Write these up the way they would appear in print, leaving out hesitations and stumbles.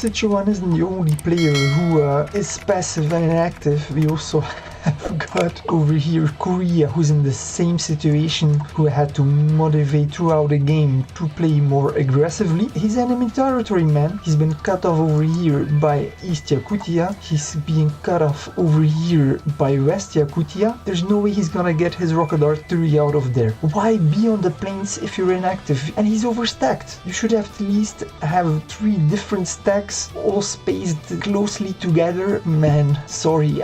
Sichuan isn't the only player who is passive and inactive. We also have got over here Korea, who's in the same situation, who had to motivate throughout the game to play more aggressively. He's enemy territory, man. He's been cut off over here by East Yakutia. He's being cut off over here by West Yakutia. There's no way he's gonna get his rocket artillery out of there. Why be on the plains if you're inactive? And he's overstacked. You should have at least have 3 different stacks all spaced closely together. Man, sorry,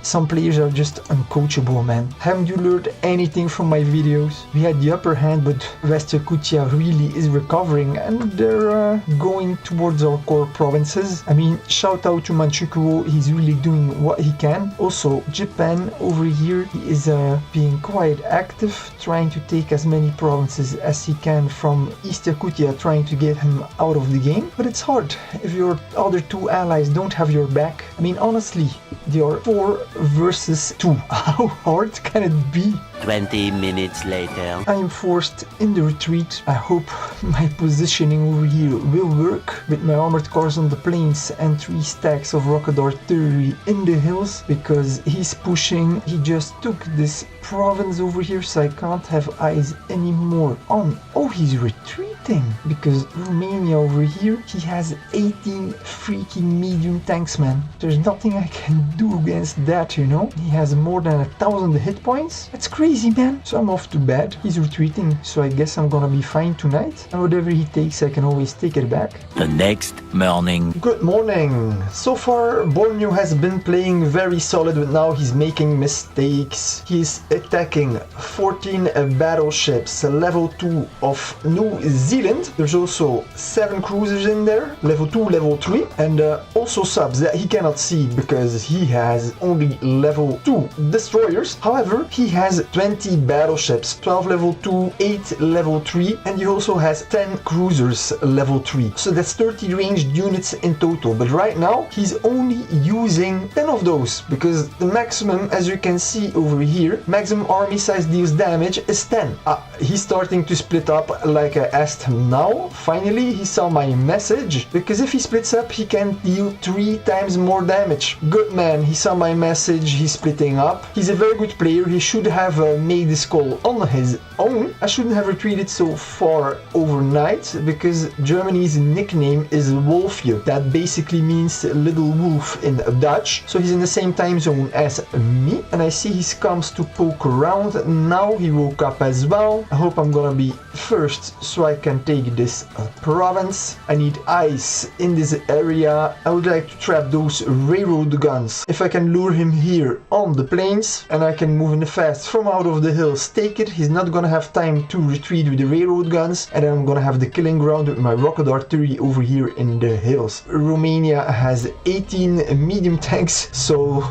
some players are just uncoachable, man. Haven't you learned anything from my videos? We had the upper hand, but West Yakutia really is recovering and they're going towards our core provinces. I mean, shout out to Manchukuo, he's really doing what he can. Also, Japan over here, he is being quite active, trying to take as many provinces as he can from East Yakutia, trying to get him out of the game. But it's hard if your other 2 allies don't have your back. I mean, honestly, they are 4 versus 2. How hard can it be? 20 minutes later. I am forced in the retreat. I hope my positioning over here will work with my armored cars on the plains and 3 stacks of rocket artillery in the hills, because he's pushing. He just took this province over here, so I can't have eyes anymore on. Oh, he's retreating because Romania over here, he has 18 freaking medium tanks, man. There's nothing I can do against that, you know. He has more than 1,000 hit points. That's crazy, man. So I'm off to bed. He's retreating, so I guess I'm gonna be fine tonight. And whatever he takes, I can always take it back. The next morning. Good morning. So far, Borneo has been playing very solid, but now he's making mistakes. He's attacking 14 battleships, level 2 of New Zealand. There's also 7 cruisers in there, level 2, level 3, and also subs that he cannot see because he has only level 2 destroyers. However, he has 20 battleships, 12 level 2, 8 level 3, and he also has 10 cruisers level 3. So that's 30 ranged units in total, but right now he's only using 10 of those because the maximum, as you can see over here, maximum army size deals damage is 10. He's starting to split up like I asked him now. Finally, he saw my message, because if he splits up, he can deal 3 times more damage. Good man, he saw my message, he's splitting up. He's a very good player, he should have made this call on his own. I shouldn't have retreated so far overnight, because Germany's nickname is Wolfje. That basically means little wolf in Dutch. So he's in the same time zone as me, and I see he comes to poke around. Now he woke up as well. I hope I'm gonna be first so I can take this province. I need ice in this area. I would like to trap those railroad guns. If I can lure him here on the plains and I can move in fast from out of the hills, take it. He's not gonna have time to retreat with the railroad guns, and then I'm gonna have the killing ground with my rocket artillery over here in the hills. Romania has 18 medium tanks, so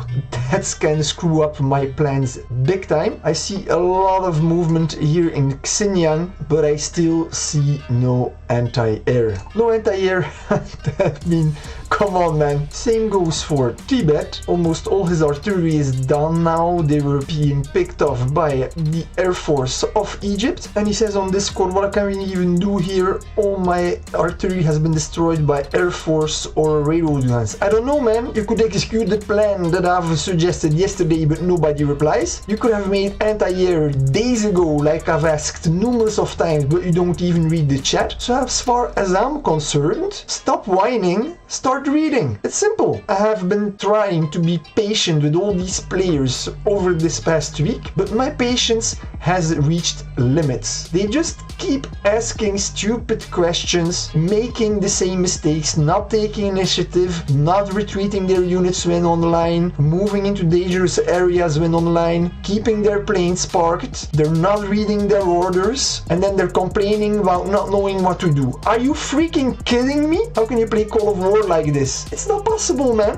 that's gonna screw up my plans big time. I see a lot of movement here in Xinjiang, but I still see no anti-air. No anti-air, I mean, come on, man. Same goes for Tibet. Almost all his artillery is done now. They were being picked off by the Air Force of Egypt. And he says on Discord, what can we even do here? All my artillery has been destroyed by Air Force or railroad guns. I don't know, man. You could execute the plan that I've suggested yesterday, but nobody replies. You could have made anti-air days ago, like I've asked numerous of times, but you don't even read the chat. So as far as I'm concerned, stop whining, start reading. It's simple. I have been trying to be patient with all these players over this past week, but my patience has reached limits. They just keep asking stupid questions, making the same mistakes, not taking initiative, not retreating their units when online, moving into dangerous areas when online, keeping their planes parked. They're not reading their orders, and then they're complaining about not knowing what to do. Are you freaking kidding me? How can you play Call of War like this? It's not possible, man.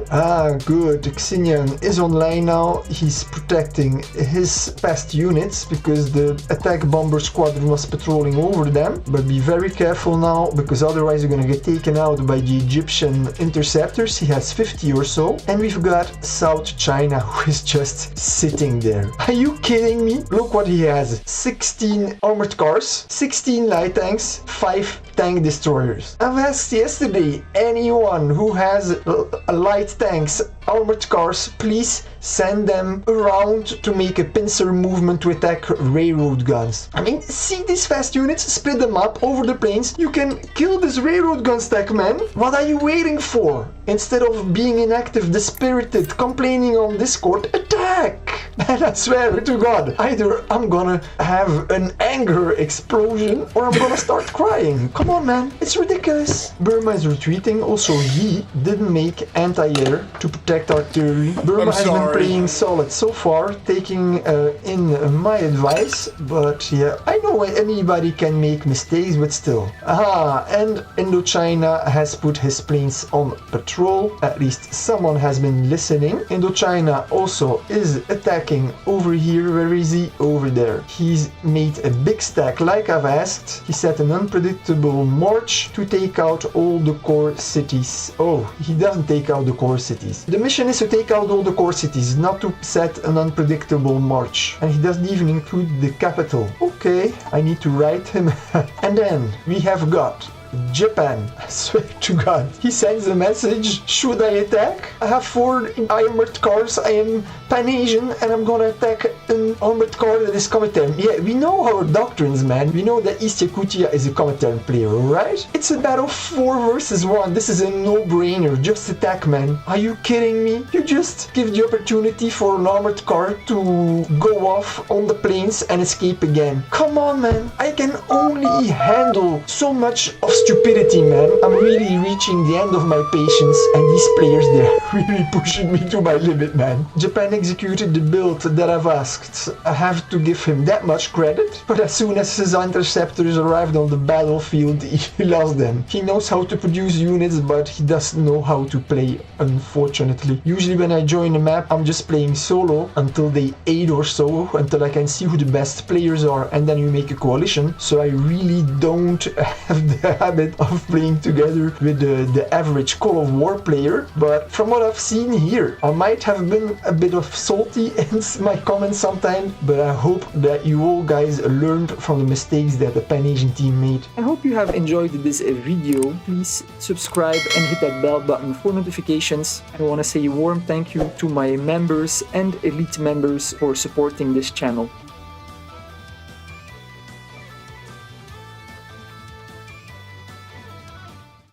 Good. Xinjiang is online now. He's protecting his past units because the attack bomber squadron was patrolling over them. But be very careful now, because otherwise you're gonna get taken out by the Egyptian interceptors. He has 50 or so. And we've got South China, who is just sitting there. Are you kidding me? Look what he has. 16 armored cars, 16 light tanks, 5 tank destroyers. I've asked yesterday, anyone who has light tanks, armored cars, please send them around to make a pincer movement to attack railroad guns. I mean, see these fast units, split them up over the plains. You can kill this railroad gun stack, man. What are you waiting for? Instead of being inactive, dispirited, complaining on Discord, attack! And I swear to God, either I'm gonna have an anger explosion or I'm gonna start crying. Come on, man, it's ridiculous. Burma is retreating. Also, he didn't make anti-air to protect artillery. Burma has been playing solid so far, taking in my advice, but yeah, I know anybody can make mistakes, but still. Aha, and Indochina has put his planes on patrol. At least someone has been listening. Indochina also is attacking over here. Where is he? Over there. He's made a big stack like I've asked. He set an unpredictable march to take out all the core cities. Oh, he doesn't take out the core cities. The mission is to take out all the core cities, not to set an unpredictable march. And he doesn't even include the capital. Okay, I need to write him. And then we have got Japan. I swear to God. He sends a message. Should I attack? I have 4 armored cars. I am Pan-Asian and I'm gonna attack an armored car that is Comintern. Yeah, we know our doctrines, man. We know that East Yakutia is a Comintern player, right? It's a battle 4 versus 1. This is a no-brainer. Just attack, man. Are you kidding me? You just give the opportunity for an armored car to go off on the plains and escape again. Come on, man. I can only handle so much of stupidity, man. I'm really reaching the end of my patience, and these players, they're really pushing me to my limit, man. Japan executed the build that I've asked. I have to give him that much credit, but as soon as his interceptors arrived on the battlefield, he lost them. He knows how to produce units, but he doesn't know how to play, unfortunately. Usually when I join a map, I'm just playing solo until day 8 or so, until I can see who the best players are, and then you make a coalition. So I really don't have the habit of playing together with the average Call of War player, but from what I've seen here, I might have been a bit of salty in my comments sometimes, but I hope that you all guys learned from the mistakes that the Pan-Asian team made. I hope you have enjoyed this video. Please subscribe and hit that bell button for notifications. I want to say a warm thank you to my members and elite members for supporting this channel.